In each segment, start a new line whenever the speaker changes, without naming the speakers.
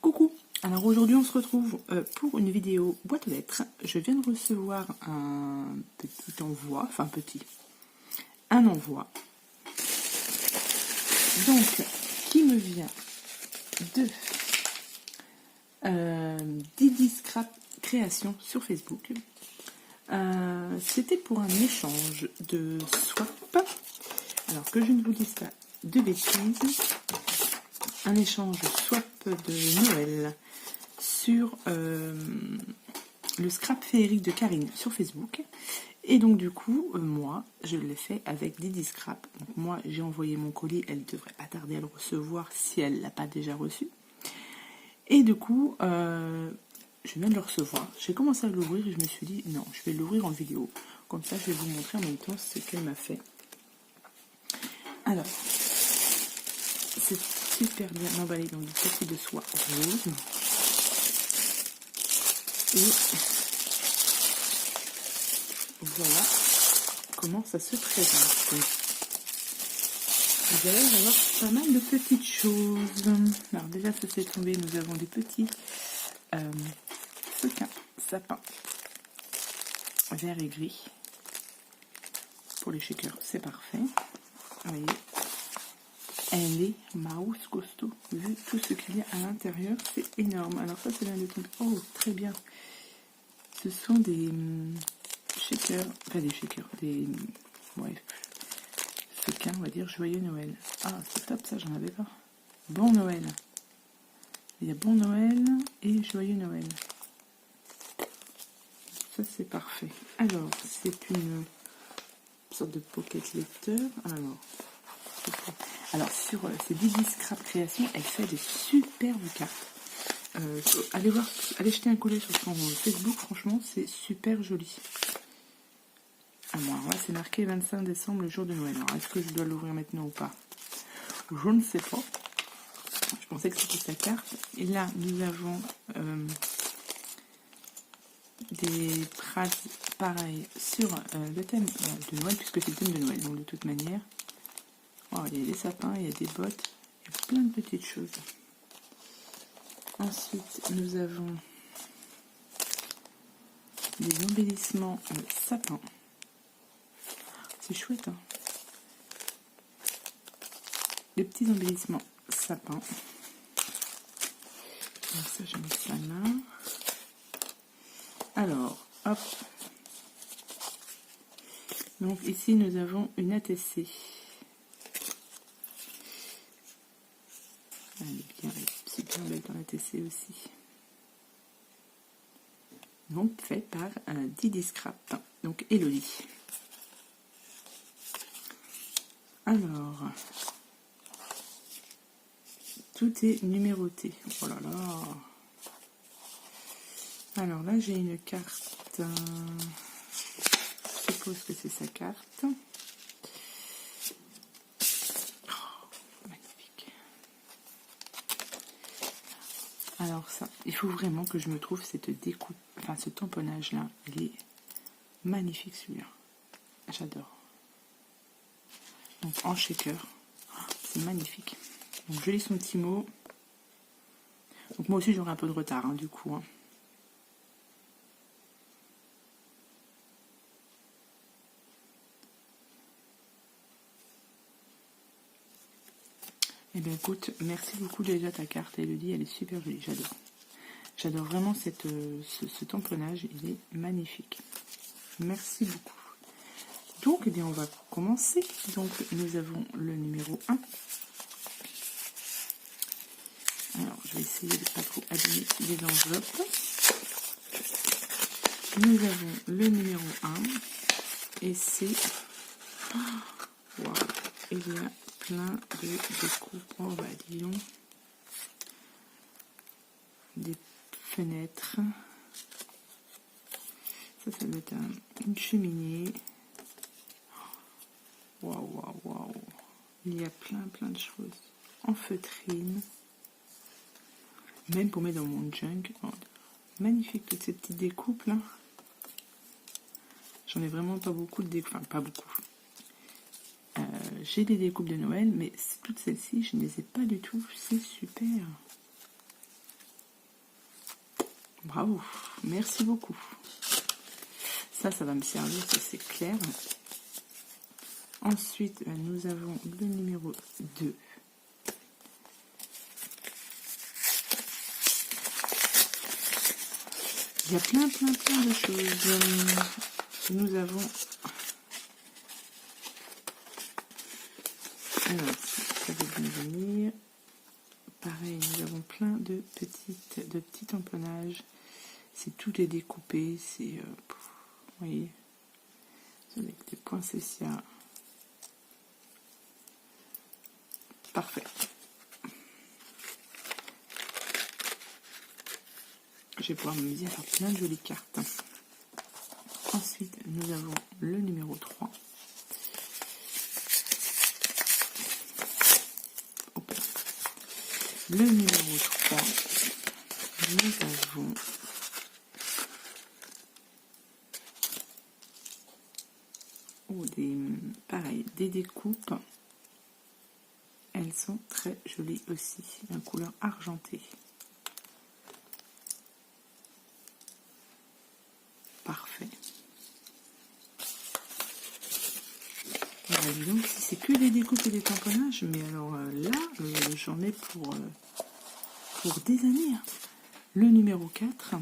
Coucou. Alors aujourd'hui on se retrouve pour une vidéo boîte aux lettres. Je viens de recevoir un petit envoi, un envoi. Donc qui me vient de Didi Scrap Création sur Facebook. C'était pour un échange de swap. Alors que je ne vous dise pas de bêtises, un échange swap de Noël sur le scrap féerique de Karine sur Facebook. Et donc du coup, moi, je l'ai fait avec Didi Scrap. Donc moi, j'ai envoyé mon colis, elle devrait pas tarder à le recevoir si elle l'a pas déjà reçu. Et du coup, je viens de le recevoir. J'ai commencé à l'ouvrir et je me suis dit, non, je vais l'ouvrir en vidéo. Comme ça, je vais vous montrer en même temps ce qu'elle m'a fait. Alors, c'est super bien emballé dans du papier de soie rose. Et voilà comment ça se présente. Vous allez avoir pas mal de petites choses. Alors déjà, ça s'est tombé, nous avons des petits sequins, sapins, vert et gris. Pour les shakers, c'est parfait. Vous voyez, elle est mouse costaud. Vu tout ce qu'il y a à l'intérieur, c'est énorme. Alors ça, c'est bien de tomber. Oh, très bien. Ce sont des shakers, des sequins, on va dire, joyeux Noël. Ah, c'est top ça, j'en avais pas. Bon Noël. Il y a bon Noël et joyeux Noël. Ça, c'est parfait. Alors, c'est une sorte de pocket lecteur. Alors sur ces Didi Scrap Création, elle fait des superbes cartes. Allez jeter un coup d'œil sur son Facebook, franchement, c'est super joli. Alors là, c'est marqué 25 décembre, le jour de Noël. Alors, est-ce que je dois l'ouvrir maintenant ou pas? Je ne sais pas. Je pensais que c'était sa carte. Et là, nous avons des phrases pareilles sur le thème de Noël, puisque c'est le thème de Noël. Donc, de toute manière, oh, il y a des sapins, il y a des bottes, il y a plein de petites choses. Ensuite, nous avons des embellissements sapins. C'est chouette, hein. Des petits embellissements sapins. Donc ça, je mets ça là. Alors, hop. Donc ici, nous avons une ATC. Elle est bien super belle dans l'ATC aussi. Donc fait par Didi Scrap. Donc Elodie. Alors, tout est numéroté. Oh là là. Alors là, j'ai une carte. Je suppose que c'est sa carte. Oh, magnifique. Alors ça, il faut vraiment que je me trouve cette découpe, enfin ce tamponnage là. Il est magnifique celui-là. J'adore. Donc en shaker. C'est magnifique. Donc je lis son petit mot. Donc moi aussi j'aurai un peu de retard hein, du coup. Hein. Eh bien écoute, merci beaucoup déjà ta carte, Elodie, elle est super jolie, j'adore. J'adore vraiment ce tamponnage, il est magnifique. Merci beaucoup. Donc, eh bien, on va commencer. Donc, nous avons le numéro 1. Alors, je vais essayer de ne pas trop abîmer les enveloppes. Nous avons le numéro 1. Et c'est... Waouh, il y a plein de découpes. Oh, bah, disons. Des fenêtres. Ça doit être une cheminée. Waouh, waouh, waouh. Il y a plein de choses. En feutrine. Même pour mettre dans mon junk. Oh, magnifique toutes ces petites découpes là. J'en ai vraiment pas beaucoup de découpes. Enfin, pas beaucoup. J'ai des découpes de Noël, mais toutes celles-ci, je ne les ai pas du tout. C'est super. bravo, merci beaucoup. Ça va me servir, ça c'est clair. Ensuite, nous avons le numéro 2. Il y a plein de choses. Nous avons... Alors, ça va bien venir. Pareil, nous avons plein de petits tamponnages. Tout est découpé, c'est... vous voyez, avec des points cécia. Parfait. Je vais pouvoir m'amuser à faire plein de jolies cartes. Ensuite, nous avons le numéro 3. Hop. Le numéro 3, nous avons des découpes. Elles sont très jolies aussi, en couleur argentée. Parfait. Voilà, donc si c'est que des découpes et des tamponnages, mais alors là, j'en ai pour des années. Le numéro 4,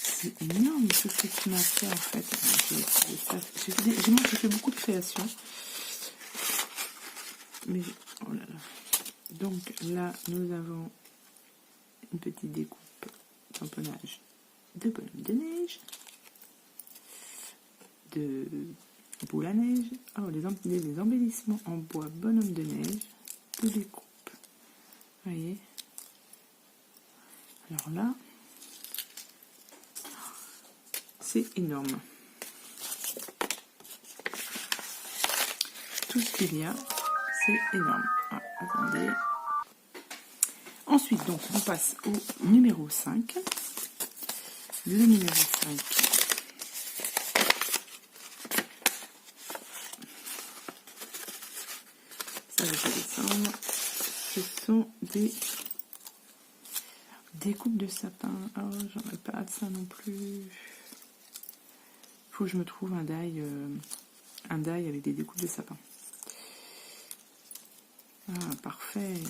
c'est énorme tout ce que tu m'as fait en fait. J'ai fait beaucoup de créations. Mais, oh là là. Donc là, nous avons une petite découpe, tamponnage de bonhomme de neige, de boule à neige, des embellissements en bois bonhomme de neige, de découpe. Vous voyez? Alors là, c'est énorme. Tout ce qu'il y a, c'est énorme. Ah, attendez. Ensuite, donc, on passe au numéro 5. Le numéro 5. Ça, je vais descendre. Ce sont des découpes de sapin. Oh, j'en ai pas de ça non plus. Il faut que je me trouve un die avec des découpes de sapin. Ah, parfait.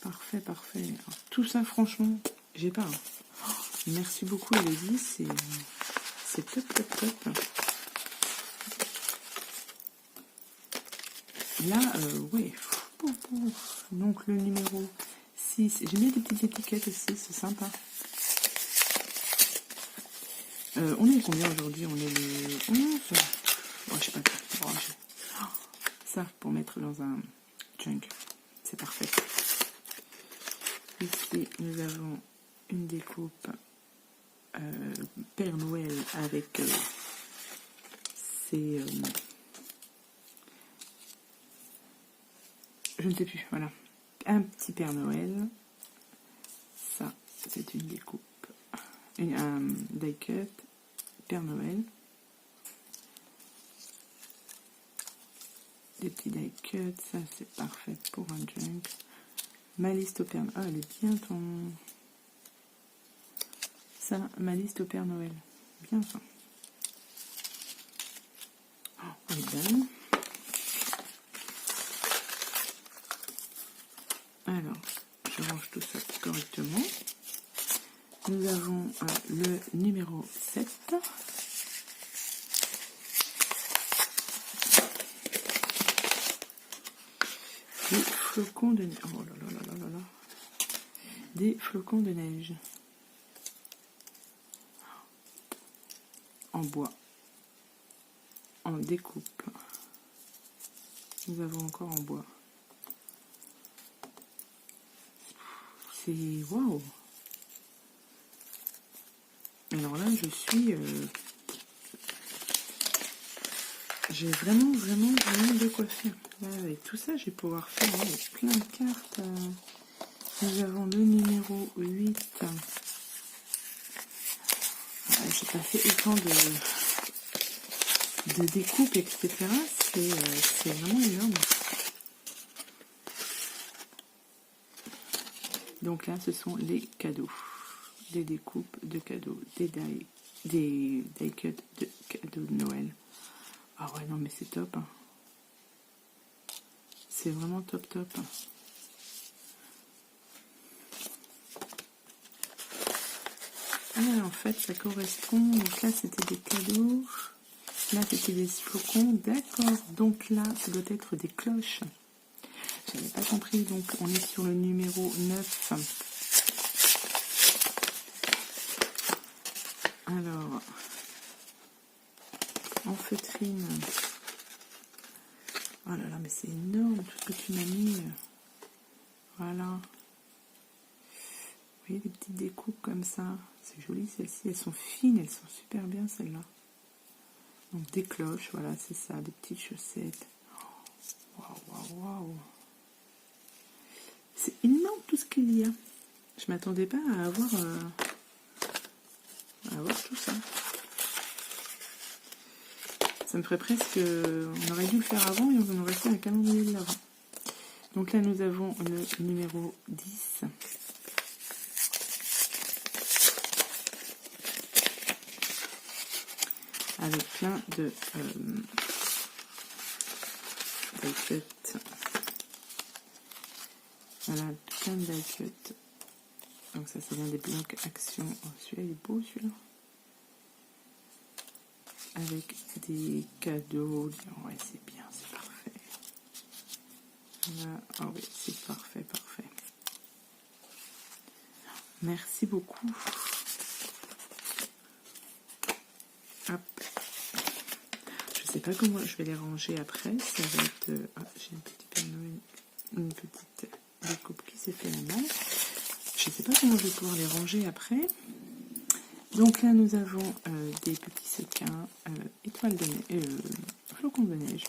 Parfait. Alors, tout ça, franchement, j'ai pas. Oh, merci beaucoup, Elodie. C'est top. Là, ouais. Donc, le numéro 6. J'ai mis des petites étiquettes aussi, c'est sympa. On est combien aujourd'hui? On est le 11. Oh, je sais pas. Ça, pour mettre dans un junk. C'est parfait. Ici, nous avons une découpe Père Noël avec ces... je ne sais plus, voilà. Un petit Père Noël. Ça, c'est une découpe. Un die cut Père Noël. Des petits die cuts, ça c'est parfait pour un junk. Ma liste au Père Noël. Ah, elle est bien ton... Ça, ma liste au Père Noël. Bien ça. Oh, elle est belle. Alors, je range tout ça correctement. Nous avons le numéro 7. Des flocons de neige. Oh là là là là là. Des flocons de neige. En bois. En découpe. Nous avons encore en bois. C'est waouh. Alors là, j'ai vraiment de quoi faire. Là, avec tout ça, je vais pouvoir faire plein de cartes. Nous avons le numéro 8. J'ai pas fait autant de découpe, etc. C'est vraiment énorme. Donc là, ce sont les cadeaux. Des découpes de cadeaux, des die cuts de cadeaux de Noël. Ah ouais, non, mais c'est top. Hein. C'est vraiment top, top. Ah, en fait, ça correspond. Donc là, c'était des cadeaux. Là, c'était des flocons. D'accord. Donc là, ça doit être des cloches. J'avais pas compris. Donc, on est sur le numéro 9. Alors, en feutrine. Oh là là, mais c'est énorme tout ce que tu m'as mis. Voilà. Vous voyez des petites découpes comme ça. C'est joli celles-ci. Elles sont fines, elles sont super bien celles-là. Donc des cloches, voilà, c'est ça. Des petites chaussettes. Waouh, waouh, waouh. C'est énorme tout ce qu'il y a. Je m'attendais pas à avoir tout ça. Ça me ferait presque... On aurait dû le faire avant et on aurait fait un calendrier de l'avant. Donc là, nous avons le numéro 10. Avec plein de die-cuts. Voilà, plein de die-cuts. Donc ça vient des blocs action. Oh, celui-là, il est beau, celui-là. Avec des cadeaux. Ouais, c'est bien, c'est parfait. Voilà. Oh oui, c'est parfait, parfait. Merci beaucoup. Hop. Je sais pas comment je vais les ranger après. Ça va être... Ah, j'ai un petit Père Noël, une petite découpe qui s'est fait la main. Je sais pas comment je vais pouvoir les ranger après. Donc là, nous avons des petits sequins, étoiles de neige, flocons de neige.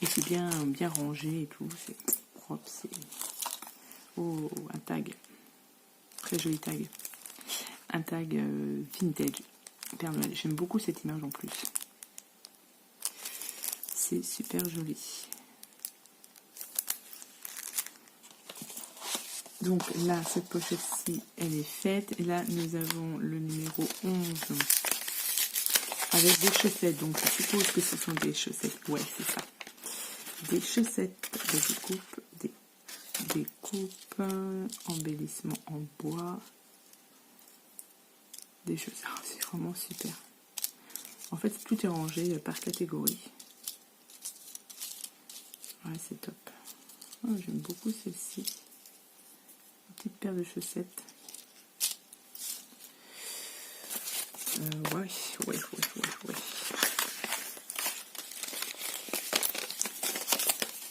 Et c'est bien rangé et tout. C'est propre. C'est... Oh, un tag. Très joli tag. Un tag vintage. Père Noël. J'aime beaucoup cette image en plus. C'est super joli. Donc là, cette pochette-ci, elle est faite. Et là, nous avons le numéro 11 avec des chaussettes. Donc je suppose que ce sont des chaussettes. Ouais, c'est ça. Des chaussettes de découpe, des découpes, embellissement en bois. Des chaussettes. Oh, c'est vraiment super. En fait, tout est rangé par catégorie. Ouais, c'est top. Oh, j'aime beaucoup celle-ci. Une petite paire de chaussettes. Ouais.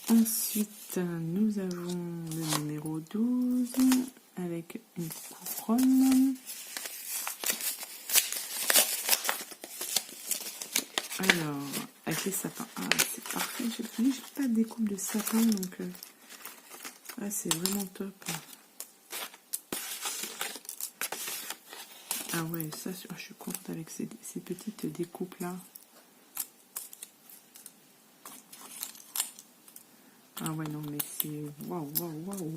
Ensuite, nous avons le numéro 12 avec une couronne. Alors, avec les sapins. Ah, c'est parfait. J'ai pas de découpe de sapin, donc c'est vraiment top. Ah ouais, ça, je suis contente avec ces petites découpes-là. Ah ouais, non, mais c'est... Waouh, waouh, waouh.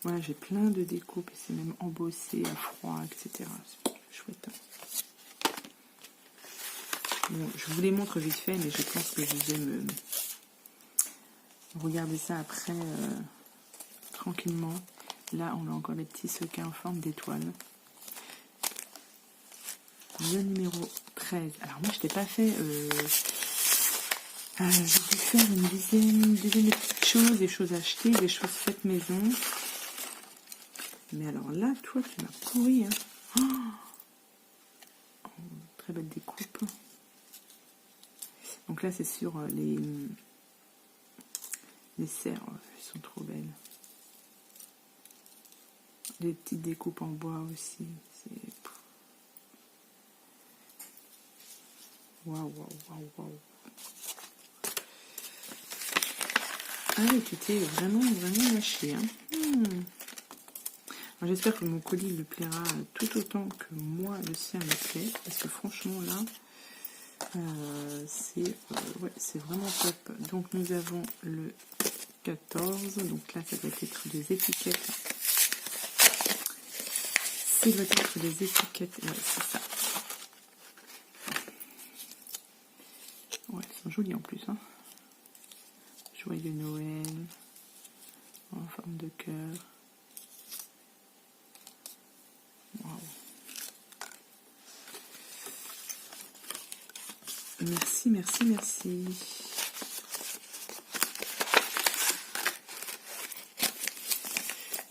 Voilà, j'ai plein de découpes, et c'est même embossé à froid, etc. C'est chouette. Bon, je vous les montre vite fait, mais je pense que je vais me regarder ça après, tranquillement. Là, on a encore des petits sequins en forme d'étoile. Le numéro 13. Alors moi, je t'ai pas fait... j'ai dû faire une dizaine de petites choses, des choses achetées, des choses faites maison. Mais alors là, toi, tu m'as pourri. Hein. Oh, très belle découpe. Donc là, c'est sur les serres. Elles sont trop belles. Des petites découpes en bois aussi. C'est... Waouh, waouh, waouh, waouh. Ah oui, tu t'es vraiment lâché. Hein. J'espère que mon colis lui plaira tout autant que moi le sien me plaît. Parce que franchement là, c'est vraiment top. Donc nous avons le 14. Donc là, ça doit être des étiquettes. Ça doit être des étiquettes. Ouais, c'est ça. Ouais, elles sont jolies en plus. Hein. Joyeux Noël. En forme de cœur. Wow. Merci, merci, merci.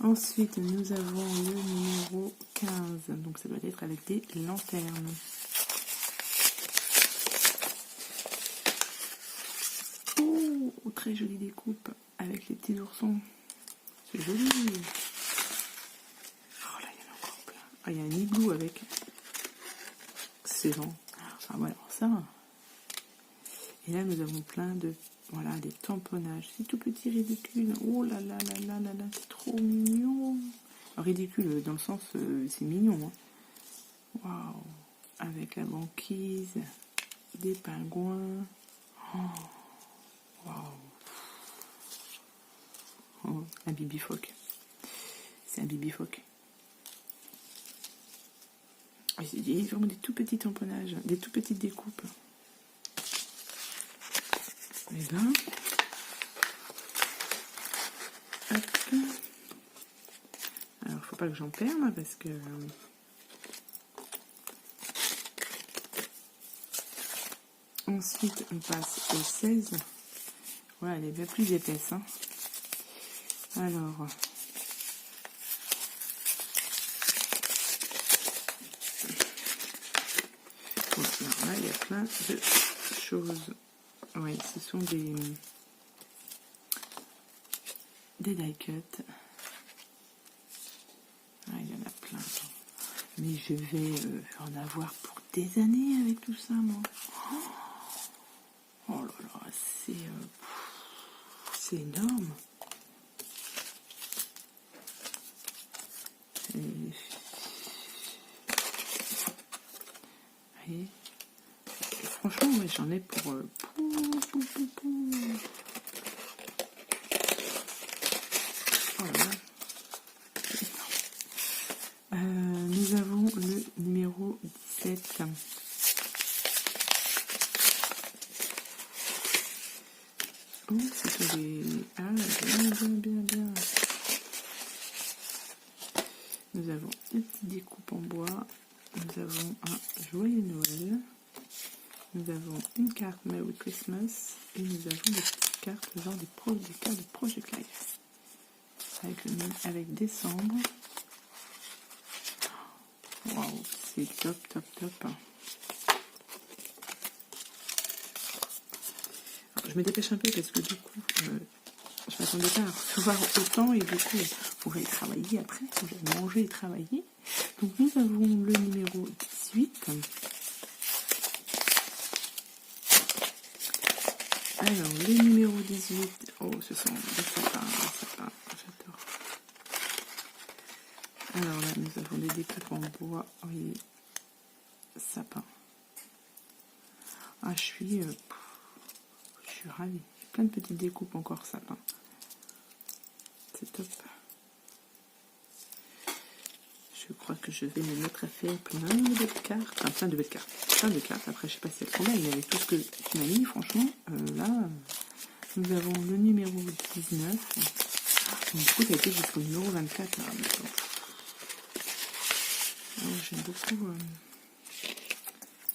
Ensuite, nous avons le numéro 15. Donc, ça doit être avec des lanternes. Oh, très jolie découpe avec les petits oursons. C'est joli. Oh là, il y en a encore plein. Ah, il y a un igloo avec. Excellent. Ah, voilà, ça. Et là, nous avons plein de... Voilà, des tamponnages. C'est tout petit, ridicule. Oh là là là là là là, c'est trop mignon. Ridicule, dans le sens, c'est mignon. Hein. Waouh. Avec la banquise, des pingouins. Oh. Waouh. Oh, un bibifoque. C'est un bibifoque. Il y a vraiment des tout petits tamponnages, des tout petites découpes. Et ben, hop. Alors, faut pas que j'en perde parce que ensuite on passe au 16. Voilà, elle est bien plus épaisse. Hein. Alors, bon, là il y a plein de choses. Oui, ce sont des die cut. Ah, il y en a plein. Mais je vais en avoir pour des années avec tout ça, moi. Oh là là, c'est énorme. Et franchement, ouais, j'en ai pour... Oh là là. Nous avons le numéro 17. Oh, c'est des... Ah, bien. Nous avons une petite découpe en bois. Nous avons un joyeux Noël. Nous avons une carte Merry Christmas. Et nous avons des petites cartes, genre des cartes de Project Life. Avec décembre. Waouh, c'est top. Alors, je me dépêche un peu parce que du coup, je m'attendais pas à recevoir autant et du coup, il faut que j'aille travailler après, il faut que j'aille manger et travailler. Donc nous avons le numéro 18. Alors, le numéro 18, oh, ce sont des sapins, j'adore. Alors là, nous avons des découpes en bois, oui, sapin. Ah, je suis ravie. Plein de petites découpes encore sapin. C'est top. Je crois que je vais me mettre à faire plein de belles cartes. Enfin, plein de belles cartes. Plein de cartes. Après, je sais pas si elles sont belles, mais avec tout ce que tu m'as mis, franchement, là, nous avons le numéro 19. Donc, du coup, ça a été jusqu'au numéro 24. Là. Oh, j'aime beaucoup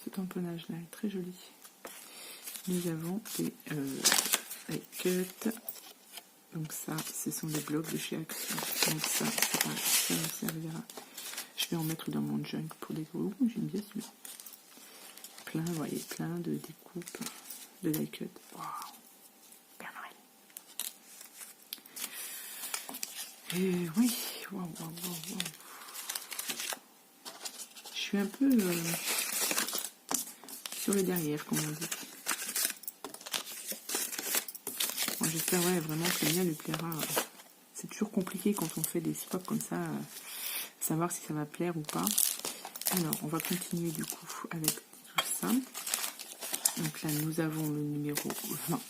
ce tamponnage-là. Il est très joli. Nous avons des cuts. Donc ça, ce sont des blocs de chez Action. Donc ça me servira. Je vais en mettre dans mon junk pour des gros. J'aime bien celui-là. Plein, vous voyez, plein de découpes de die cut. Waouh, Père Noël. Et oui, waouh. Je suis un peu sur le derrière, comme on dit. Moi, j'espère vraiment que le mien lui plaira. C'est toujours compliqué quand on fait des swaps comme ça, savoir si ça va plaire ou pas. Alors, on va continuer du coup avec tout ça. Donc là, nous avons le numéro 20.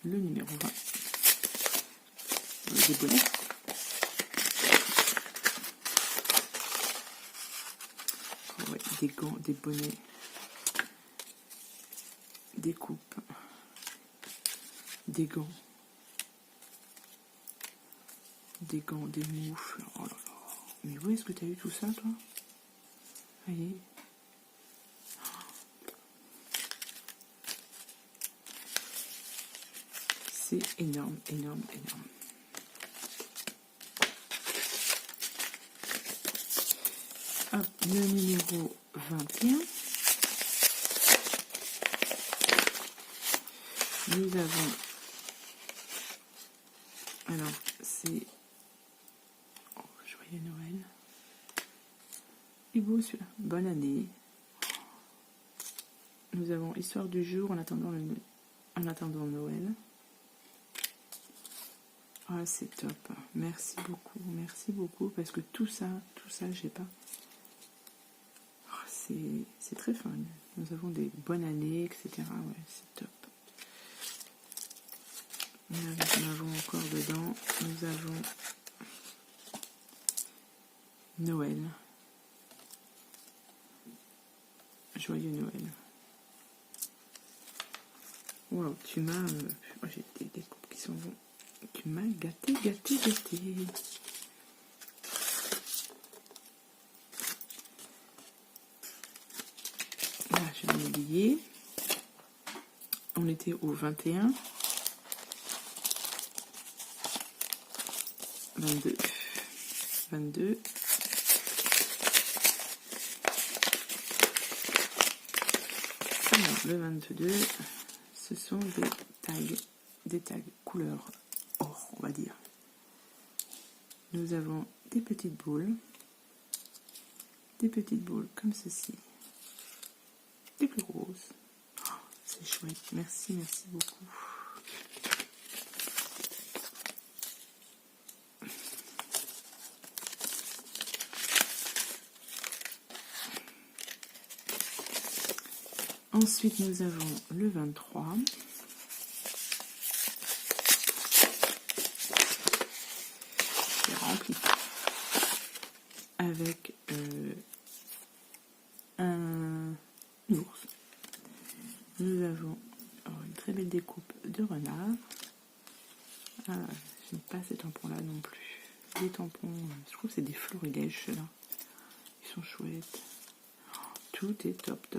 Le numéro 20. des bonnets. Ouais, des gants, des bonnets, des coupes, des gants, des moufles. Oh là là. Mais où est-ce que tu as eu tout ça, toi? Voyez. C'est énorme, énorme, énorme. Hop, le numéro 21. Nous avons... Alors, c'est... Oh, joyeux Noël. Il est beau celui-là. Bonne année. Nous avons Histoire du jour en attendant Noël. Ah, c'est top. Merci beaucoup, parce que tout ça, j'ai pas. Oh, c'est très fun. Nous avons des bonnes années, etc. Ouais, c'est top. Nous avons encore dedans, nous avons Noël. Joyeux Noël. Wow, tu m'as... j'ai des coupes qui sont bons. Tu m'as gâté. Là, je vais oublier. On était au 21. 22. Alors, le 22, ce sont des tags couleur or, on va dire. Nous avons des petites boules comme ceci, des plus grosses. Oh, c'est chouette, merci beaucoup. Ensuite, nous avons le 23. C'est rempli. Avec un ours. Nous avons une très belle découpe de renard. Ah, je n'ai pas ces tampons-là non plus. Les tampons, je trouve que c'est des florilèges, ceux-là. Ils sont chouettes. Tout est top.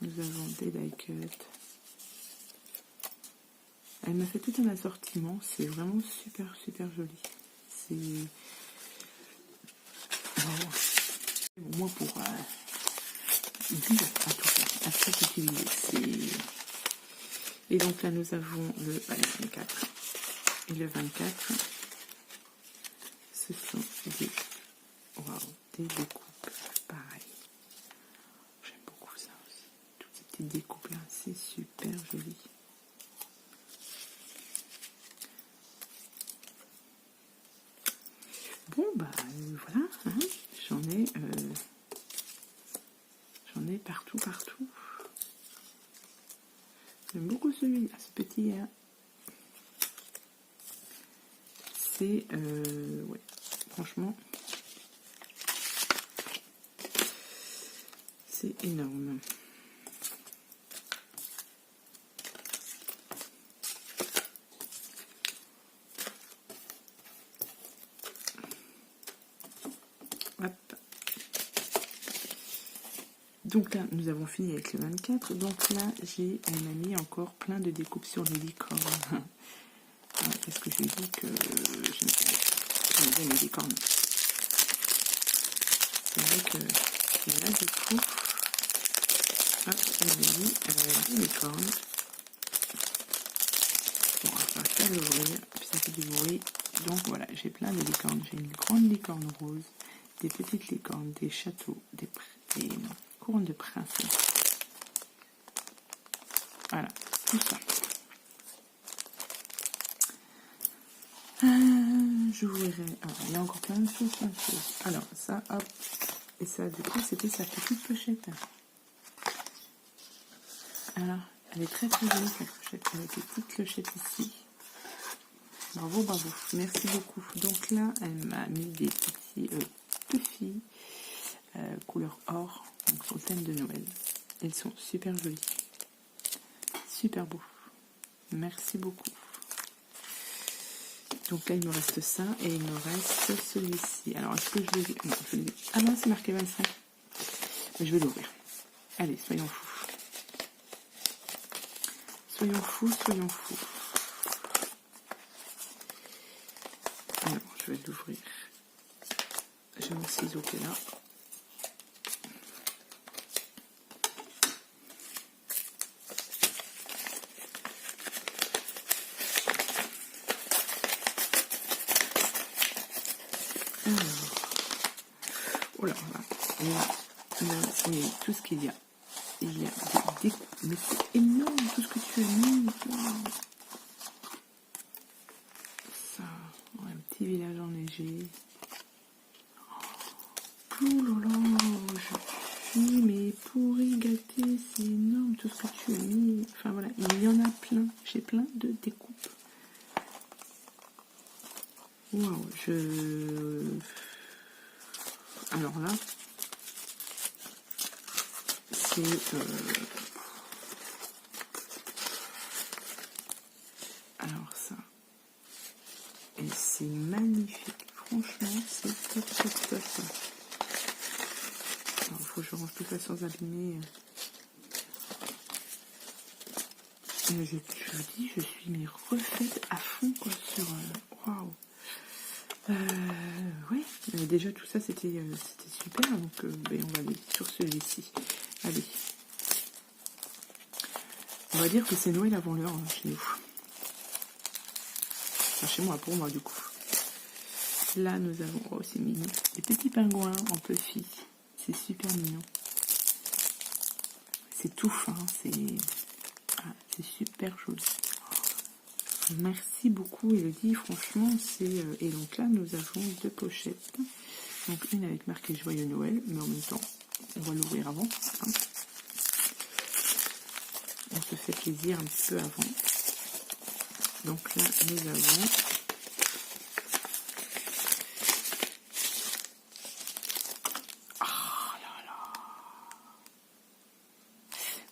Nous avons des die cuts. Elle m'a fait tout un assortiment. C'est vraiment super joli. C'est... Bon, moi, pour dire à tout utiliser. Et donc là, nous avons le 24 et le 24. Ce sont des découpes pareil. J'aime beaucoup ça aussi. Toutes ces petites découpes là, c'est super joli. Bon bah voilà, hein, j'en ai partout. J'aime beaucoup celui-là, ce petit hein. C'est ouais, franchement c'est énorme. Hop. Donc là, nous avons fini avec le 24. Donc là, elle m'a mis encore plein de découpes sur les licornes. Parce que j'ai dit que j'aime bien les licornes. C'est vrai que là, du coup, hop, elle m'a mis des licornes. Bon, on va faire l'ouvrir, puis ça fait du bruit. Donc voilà, j'ai plein de licornes. J'ai une grande licorne rose, des petites licornes, des châteaux, des couronnes de princesse. Voilà, tout ça. J'ouvrirai. Il y a encore plein de choses. Alors, ça, hop. Et ça, du coup, c'était sa petite pochette. Alors, elle est très jolie, cette pochette. Avec des petites clochettes ici. Bravo, bravo. Merci beaucoup. Donc là, elle m'a mis des petits puffy couleur or, donc sur le thème de Noël. Elles sont super jolies. Super beau. Merci beaucoup. Donc là, il me reste ça et il me reste celui-ci. Alors, est-ce que je vais... Non, je vais... Ah non, c'est marqué 25. Mais je vais l'ouvrir. Allez, soyons fous. Soyons fous, soyons fous. Alors, je vais l'ouvrir. J'ai mon ciseau qui est là. Oh là là, c'est tout ce qu'il y a. Il y a des mais c'est énorme tout ce que tu as mis. Wow. Ça, un petit village enneigé. Oh là là, je suis mais pourri gâté, c'est énorme tout ce que tu as mis. Enfin voilà, il y en a plein. J'ai plein de découpes. Waouh, alors là, c'est alors ça, et c'est magnifique. Franchement, c'est top, top, top. Alors, faut que je range tout ça sans abîmer. Je te dis, je suis mais refaite à fond quoi sur. Waouh. Ouais, déjà tout ça c'était super, donc on va aller sur celui-ci. Allez. On va dire que c'est Noël avant l'heure hein, chez nous. Enfin, chez moi, pour moi du coup. Là nous avons, oh c'est mignon, des petits pingouins en puffy. C'est super mignon. C'est tout fin, c'est super joli. Merci beaucoup Elodie, franchement c'est... Et donc là nous avons deux pochettes. Donc une avec marqué Joyeux Noël, mais en même temps on va l'ouvrir avant. Hein. On se fait plaisir un petit peu avant. Donc là nous avons...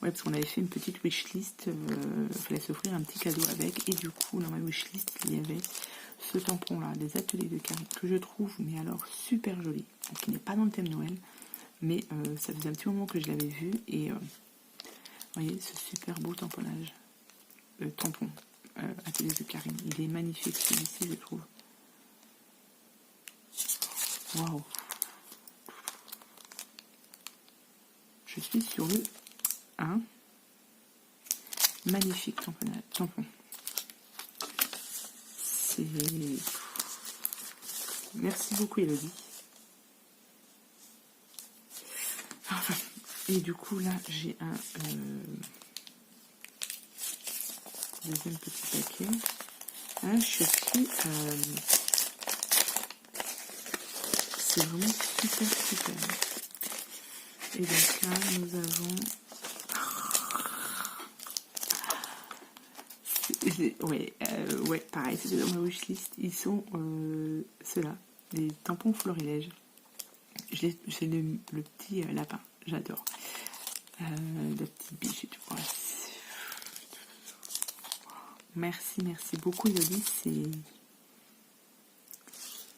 Ouais, parce qu'on avait fait une petite wishlist, il fallait s'offrir un petit cadeau avec, et du coup, dans ma wishlist, il y avait ce tampon-là, des ateliers de Karine, que je trouve, mais alors, super joli. Donc, il n'est pas dans le thème Noël, mais ça faisait un petit moment que je l'avais vu, et vous voyez, ce super beau tamponnage, tampon, atelier de Karine. Il est magnifique, celui-ci, je trouve. Waouh! Je suis sur le 1. Magnifique tampon. C'est... Merci beaucoup Elodie. Enfin, et du coup là j'ai un deuxième petit paquet. Hein, je suis c'est vraiment super. Et donc là nous avons ouais, pareil, c'est dans ma wishlist. Ils sont ceux-là, des tampons florilèges. J'ai le petit lapin, j'adore. Le petit biche et tout. Ouais, merci beaucoup Elodie,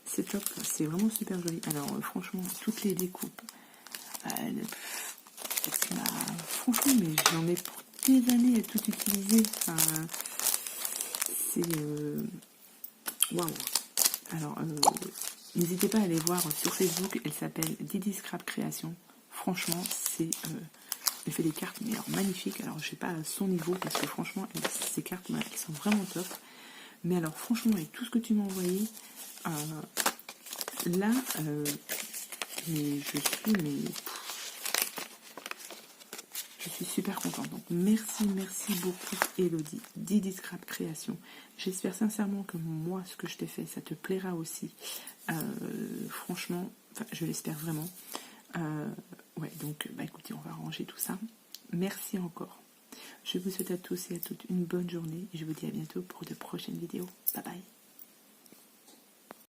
c'est top, c'est vraiment super joli. Alors franchement, toutes les découpes, franchement, mais j'en ai pour des années à tout utiliser. Enfin, c'est waouh. Alors n'hésitez pas à aller voir sur Facebook, elle s'appelle Didi Scrap Création. Franchement, elle fait des cartes mais alors magnifiques. Alors je sais pas à son niveau parce que franchement ces cartes elles sont vraiment top. Mais alors franchement avec tout ce que tu m'as envoyé, là mais je suis super contente. Donc merci beaucoup Elodie, Didi Scrap Création. J'espère sincèrement que moi ce que je t'ai fait ça te plaira aussi. Franchement, je l'espère vraiment. Ouais, donc écoutez, on va ranger tout ça. Merci encore. Je vous souhaite à tous et à toutes une bonne journée et je vous dis à bientôt pour de prochaines vidéos. Bye bye.